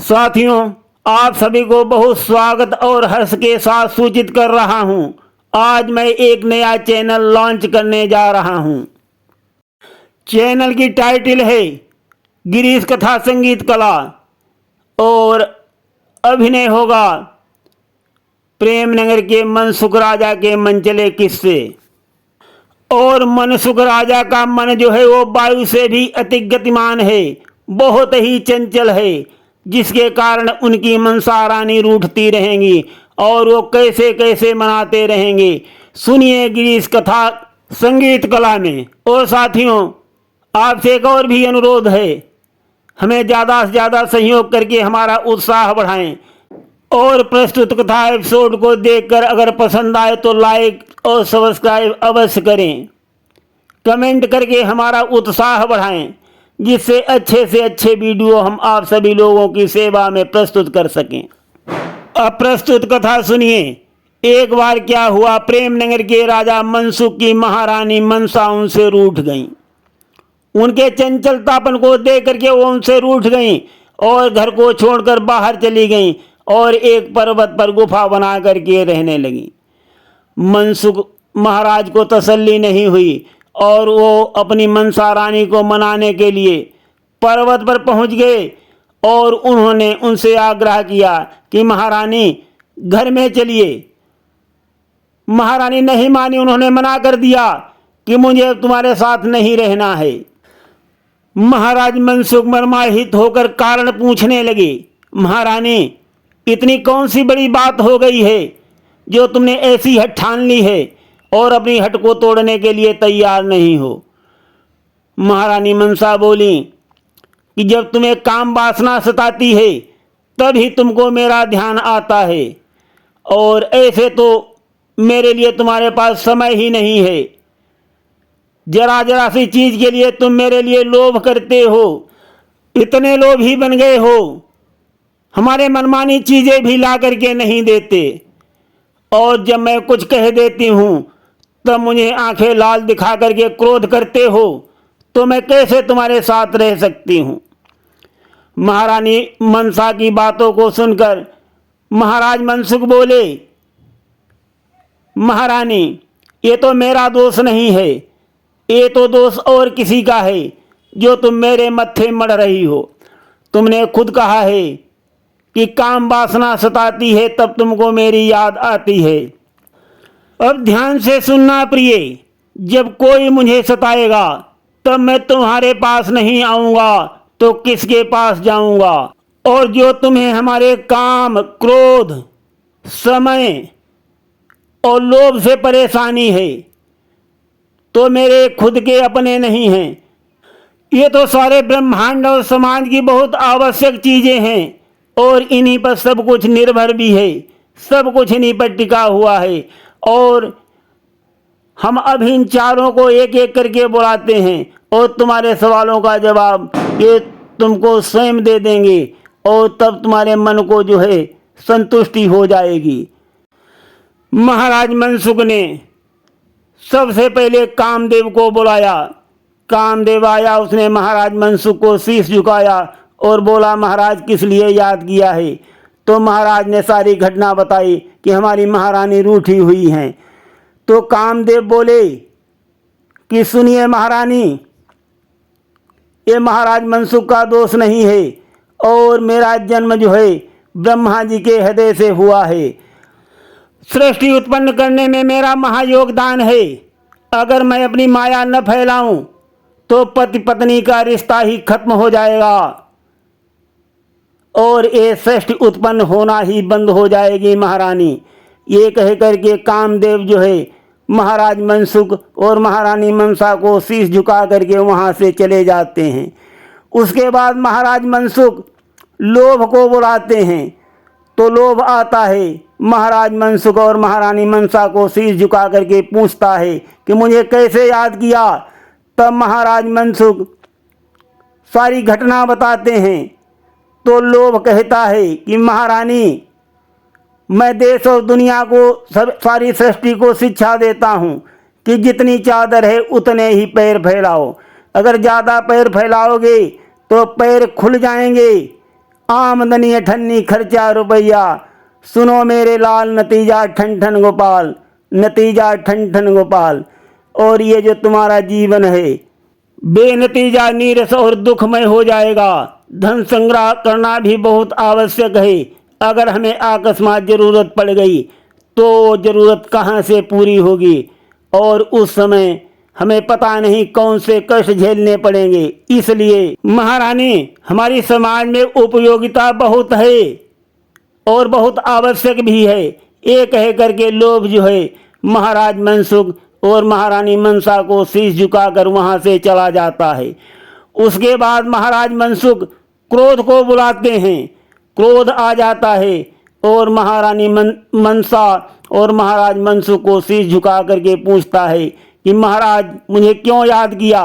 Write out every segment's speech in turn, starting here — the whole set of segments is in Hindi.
साथियों, आप सभी को बहुत स्वागत और हर्ष के साथ सूचित कर रहा हूं। आज मैं एक नया चैनल लॉन्च करने जा रहा हूं। चैनल की टाइटल है गिरीश कथा संगीत कला और अभिनय होगा प्रेमनगर के मनसुख राजा के मनचले किस्से। और मनसुख राजा का मन जो है वो वायु से भी अधिक गतिमान है, बहुत ही चंचल है, जिसके कारण उनकी मनसा रानी रूठती रहेंगी और वो कैसे कैसे मनाते रहेंगे। सुनिए गिरीश कथा संगीत कला में। और साथियों, आपसे एक और भी अनुरोध है, हमें ज़्यादा से ज़्यादा सहयोग करके हमारा उत्साह बढ़ाएं और प्रस्तुत कथा एपिसोड को देखकर अगर पसंद आए तो लाइक और सब्सक्राइब अवश्य करें। कमेंट करके हमारा उत्साह बढ़ाएं, जिससे अच्छे से अच्छे वीडियो हम आप सभी लोगों की सेवा में प्रस्तुत कर सकें। अब प्रस्तुत कथा सुनिए। एक बार क्या हुआ, प्रेमनगर के राजा मनसुख की महारानी मनसा उनसे रूठ गईं। उनके चंचलतापन को देख करके वो उनसे रूठ गईं और घर को छोड़कर बाहर चली गईं और एक पर्वत पर गुफा बना करके रहने लगी। मनसुख महाराज को तसल्ली नहीं हुई और वो अपनी मनसा रानी को मनाने के लिए पर्वत पर पहुंच गए और उन्होंने उनसे आग्रह किया कि महारानी घर में चलिए। महारानी नहीं मानी, उन्होंने मना कर दिया कि मुझे तुम्हारे साथ नहीं रहना है। महाराज मनसुख मर्माहित होकर कारण पूछने लगे, महारानी इतनी कौन सी बड़ी बात हो गई है जो तुमने ऐसी हट ठान ली है और अपनी हट को तोड़ने के लिए तैयार नहीं हो। महारानी मनसा बोली कि जब तुम्हें काम वासना सताती है तभी तुमको मेरा ध्यान आता है, और ऐसे तो मेरे लिए तुम्हारे पास समय ही नहीं है। जरा जरा सी चीज के लिए तुम मेरे लिए लोभ करते हो, इतने लोभी बन गए हो, हमारे मनमानी चीजें भी ला करके नहीं देते, और जब मैं कुछ कह देती हूँ तब मुझे आंखें लाल दिखा करके क्रोध करते हो, तो मैं कैसे तुम्हारे साथ रह सकती हूँ। महारानी मनसा की बातों को सुनकर महाराज मनसुख बोले, महारानी ये तो मेरा दोष नहीं है, ये तो दोष और किसी का है जो तुम मेरे मत्थे मढ़ रही हो। तुमने खुद कहा है कि काम वासना सताती है तब तुमको मेरी याद आती है। अब ध्यान से सुनना प्रिय, जब कोई मुझे सताएगा तब मैं तुम्हारे पास नहीं आऊँगा तो किसके पास जाऊँगा। और जो तुम्हें हमारे काम, क्रोध, समय और लोभ से परेशानी है तो मेरे खुद के अपने नहीं हैं। ये तो सारे ब्रह्मांड और समाज की बहुत आवश्यक चीज़ें हैं और इन्हीं पर सब कुछ निर्भर भी है, सब कुछ इन्हीं पर टिका हुआ है। और हम अब इन चारों को एक एक करके बुलाते हैं और तुम्हारे सवालों का जवाब ये तुमको स्वयं दे देंगे और तब तुम्हारे मन को जो है संतुष्टि हो जाएगी। महाराज मनसुख ने सबसे पहले कामदेव को बुलाया। कामदेव आया, उसने महाराज मनसुख को शीश झुकाया और बोला, महाराज किस लिए याद किया है। तो महाराज ने सारी घटना बताई कि हमारी महारानी रूठी हुई हैं। तो कामदेव बोले कि सुनिए महारानी, ये महाराज मनसुख का दोष नहीं है और मेरा जन्म जो है ब्रह्मा जी के हृदय से हुआ है। सृष्टि उत्पन्न करने में मेरा महायोगदान है। अगर मैं अपनी माया न फैलाऊं तो पति पत्नी का रिश्ता ही खत्म हो जाएगा और ये सृष्टि उत्पन्न होना ही बंद हो जाएगी महारानी। ये कह करके कामदेव जो है महाराज मनसुख और महारानी मनसा को शीश झुका करके वहाँ से चले जाते हैं। उसके बाद महाराज मनसुख लोभ को बुलाते हैं तो लोभ आता है। महाराज मनसुख और महारानी मनसा को शीश झुका करके पूछता है कि मुझे कैसे याद किया। तब महाराज मनसुख सारी घटना बताते हैं तो लोभ कहता है कि महारानी मैं देश और दुनिया को सारी सृष्टि को शिक्षा देता हूँ कि जितनी चादर है उतने ही पैर फैलाओ। अगर ज़्यादा पैर फैलाओगे तो पैर खुल जाएंगे आमदनी अठन्नी खर्चा रुपया, सुनो मेरे लाल नतीजा ठन ठन गोपाल, नतीजा ठन ठन गोपाल। और ये जो तुम्हारा जीवन है बेनतीजा नीरस और दुखमय हो जाएगा। धन संग्रह करना भी बहुत आवश्यक है। अगर हमें अकस्मात जरूरत पड़ गई तो जरूरत कहाँ से पूरी होगी, और उस समय हमें पता नहीं कौन से कष्ट झेलने पड़ेंगे। इसलिए महारानी हमारी समाज में उपयोगिता बहुत है और बहुत आवश्यक भी है। ये कह करके लोभ जो है महाराज मनसुख और महारानी मनसा को शीश झुकाकर वहां से चला जाता है। उसके बाद महाराज मनसुख क्रोध को बुलाते हैं। क्रोध आ जाता है और महारानी मनसा और महाराज मनसुख को शीश झुका करके पूछता है कि महाराज मुझे क्यों याद किया।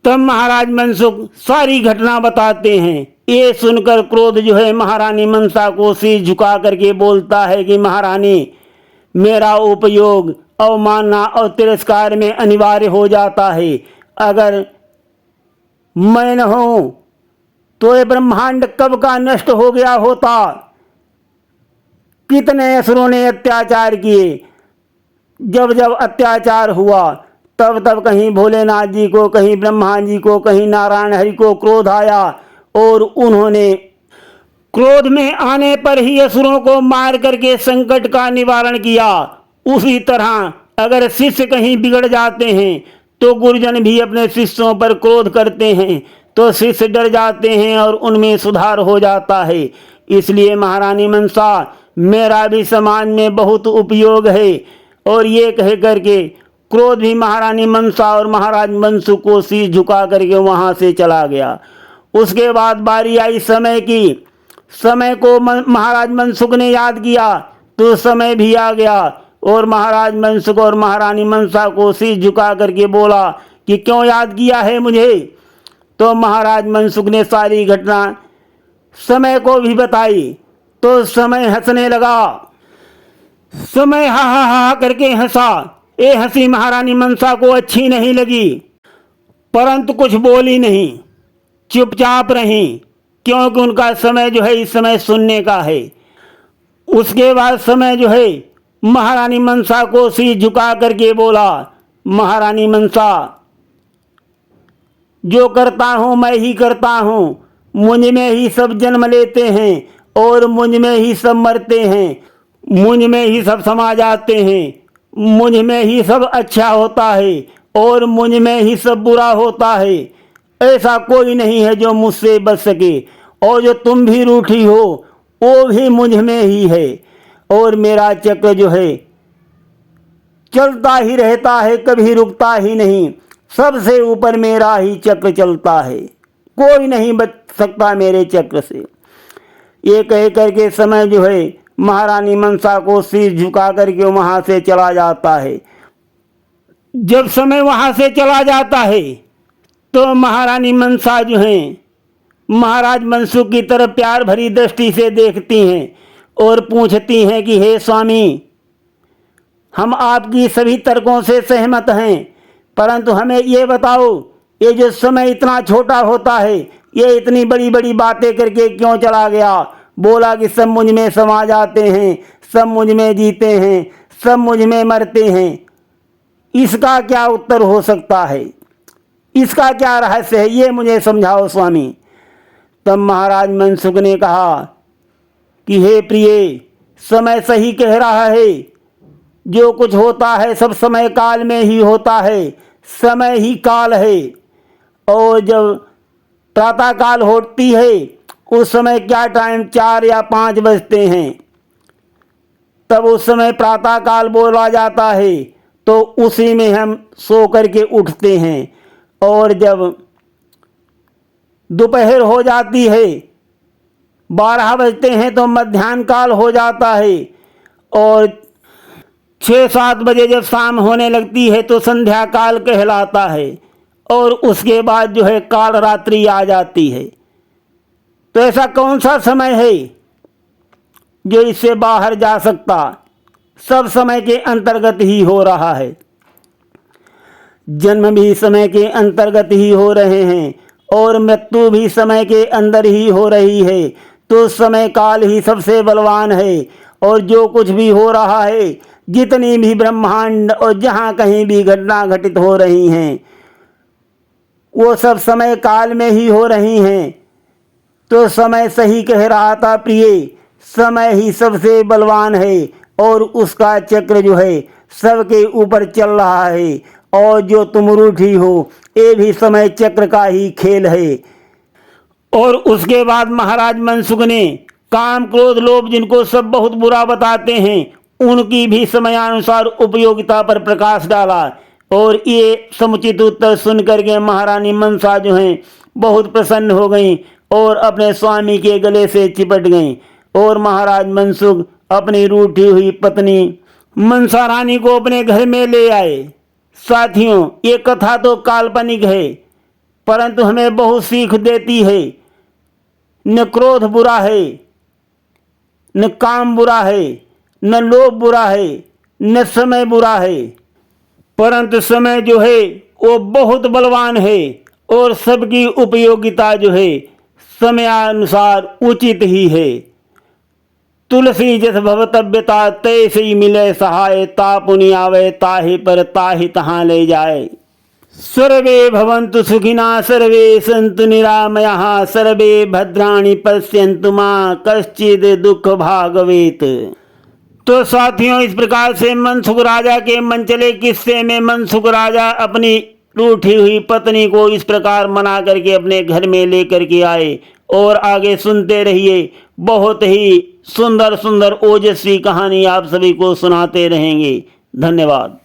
तब महाराज मनसुख सारी घटना बताते हैं। ये सुनकर क्रोध जो है महारानी मनसा को शीश झुका करके बोलता है कि महारानी मेरा उपयोग अवमानना और तिरस्कार में अनिवार्य हो जाता है। अगर मैं न हूं तो ये ब्रह्मांड कब का नष्ट हो गया होता। कितने असुरों ने अत्याचार किए। जब जब अत्याचार हुआ तब तब कहीं भोलेनाथ जी को, कहीं ब्रह्मा जी को, कहीं नारायण हरि को क्रोध आया और उन्होंने क्रोध में आने पर ही असुरों को मार करके संकट का निवारण किया। उसी तरह अगर शिष्य कहीं बिगड़ जाते हैं तो गुरुजन भी अपने शिष्यों पर क्रोध करते हैं तो शिष्य डर जाते हैं और उनमें सुधार हो जाता है। इसलिए महारानी मनसा मेरा भी समाज में बहुत उपयोग है। और ये कह करके क्रोध भी महारानी मनसा और महाराज मनसुख को शीश झुका करके वहां से चला गया। उसके बाद बारी आई समय की। समय को महाराज मनसुख ने याद किया तो समय भी आ गया और महाराज मनसुख और महारानी मनसा को शीश झुका करके बोला कि क्यों याद किया है मुझे। तो महाराज मनसुख ने सारी घटना समय को भी बताई तो समय हंसने लगा। समय हा हा हा करके हंसा। ये हंसी महारानी मनसा को अच्छी नहीं लगी, परंतु कुछ बोली नहीं, चुपचाप रही, क्योंकि उनका समय जो है इस समय सुनने का है। उसके बाद समय जो है महारानी मनसा को शीश झुका करके बोला, महारानी मनसा जो करता हूँ मैं ही करता हूँ, मुझ में ही सब जन्म लेते हैं और मुझ में ही सब मरते हैं, मुझ में ही सब समा जाते हैं, मुझ में ही सब अच्छा होता है और मुझ में ही सब बुरा होता है। ऐसा कोई नहीं है जो मुझसे बच सके, और जो तुम भी रूठी हो वो भी मुझ में ही है। और मेरा चक्र जो है चलता ही रहता है, कभी रुकता ही नहीं। सबसे ऊपर मेरा ही चक्र चलता है, कोई नहीं बच सकता मेरे चक्र से। ये कह करके समय जो है महारानी मनसा को शीश झुका करके वहां से चला जाता है। जब समय वहां से चला जाता है तो महारानी मनसा जो है महाराज मनसुख की तरफ प्यार भरी दृष्टि से देखती हैं और पूछती हैं कि हे स्वामी, हम आपकी सभी तर्कों से सहमत हैं, परंतु हमें ये बताओ ये जो समय इतना छोटा होता है ये इतनी बड़ी बड़ी बातें करके क्यों चला गया। बोला कि सब मुझ में समा जाते हैं, सब मुझ में जीते हैं, सब मुझ में मरते हैं। इसका क्या उत्तर हो सकता है, इसका क्या रहस्य है, ये मुझे समझाओ स्वामी। तब महाराज मनसुख ने कहा कि हे प्रिय, समय सही कह रहा है, जो कुछ होता है सब समय काल में ही होता है, समय ही काल है। और जब प्रातः काल होती है उस समय क्या टाइम 4 या 5 बजते हैं, तब उस समय प्रातः काल बोला जाता है, तो उसी में हम सो करके उठते हैं। और जब दोपहर हो जाती है 12 बजते हैं तो मध्याह्न काल हो जाता है, और 6-7 बजे जब शाम होने लगती है तो संध्या काल कहलाता है, और उसके बाद जो है काल रात्रि आ जाती है। तो ऐसा कौन सा समय है जो इससे बाहर जा सकता। सब समय के अंतर्गत ही हो रहा है, जन्म भी समय के अंतर्गत ही हो रहे हैं और मृत्यु भी समय के अंदर ही हो रही है। तो समय काल ही सबसे बलवान है। और जो कुछ भी हो रहा है, जितनी भी ब्रह्मांड और जहाँ कहीं भी घटना घटित हो रही हैं, वो सब समय काल में ही हो रही हैं। तो समय सही कह रहा था प्रिय, समय ही सबसे बलवान है और उसका चक्र जो है सबके ऊपर चल रहा है। और जो तुम रूठी हो, ये भी समय चक्र का ही खेल है। और उसके बाद महाराज मनसुख ने काम क्रोध लोभ, जिनको सब बहुत बुरा बताते हैं, उनकी भी समयानुसार उपयोगिता पर प्रकाश डाला। और ये समुचित उत्तर सुनकर के महारानी मनसा जो हैं बहुत प्रसन्न हो गईं और अपने स्वामी के गले से चिपट गईं। और महाराज मनसुख अपनी रूठी हुई पत्नी मनसा रानी को अपने घर में ले आए। साथियों, ये कथा तो काल्पनिक है, परंतु हमें बहुत सीख देती है। न क्रोध बुरा है, न काम बुरा है, न लोभ बुरा है, न समय बुरा है, परंतु समय जो है वो बहुत बलवान है और सबकी उपयोगिता जो है समयानुसार उचित ही है। तुलसी जस भवतव्यता, तैसे ही मिले सहाय, तापुनि आवे ताहि पर ताहि तहाँ ले जाए। सर्वे भवन्तु सुखिनः, सर्वे सन्तु निरामयाः, सर्वे भद्राणि पश्यन्तु मा कश्चित् दुःख भाग् भवेत्। तो साथियों, इस प्रकार से मनसुख राजा के मनचले किस्से में मनसुख राजा अपनी रूठी हुई पत्नी को इस प्रकार मना करके अपने घर में लेकर के आए। और आगे सुनते रहिए, बहुत ही सुंदर सुंदर ओजस्वी कहानी आप सभी को सुनाते रहेंगे। धन्यवाद।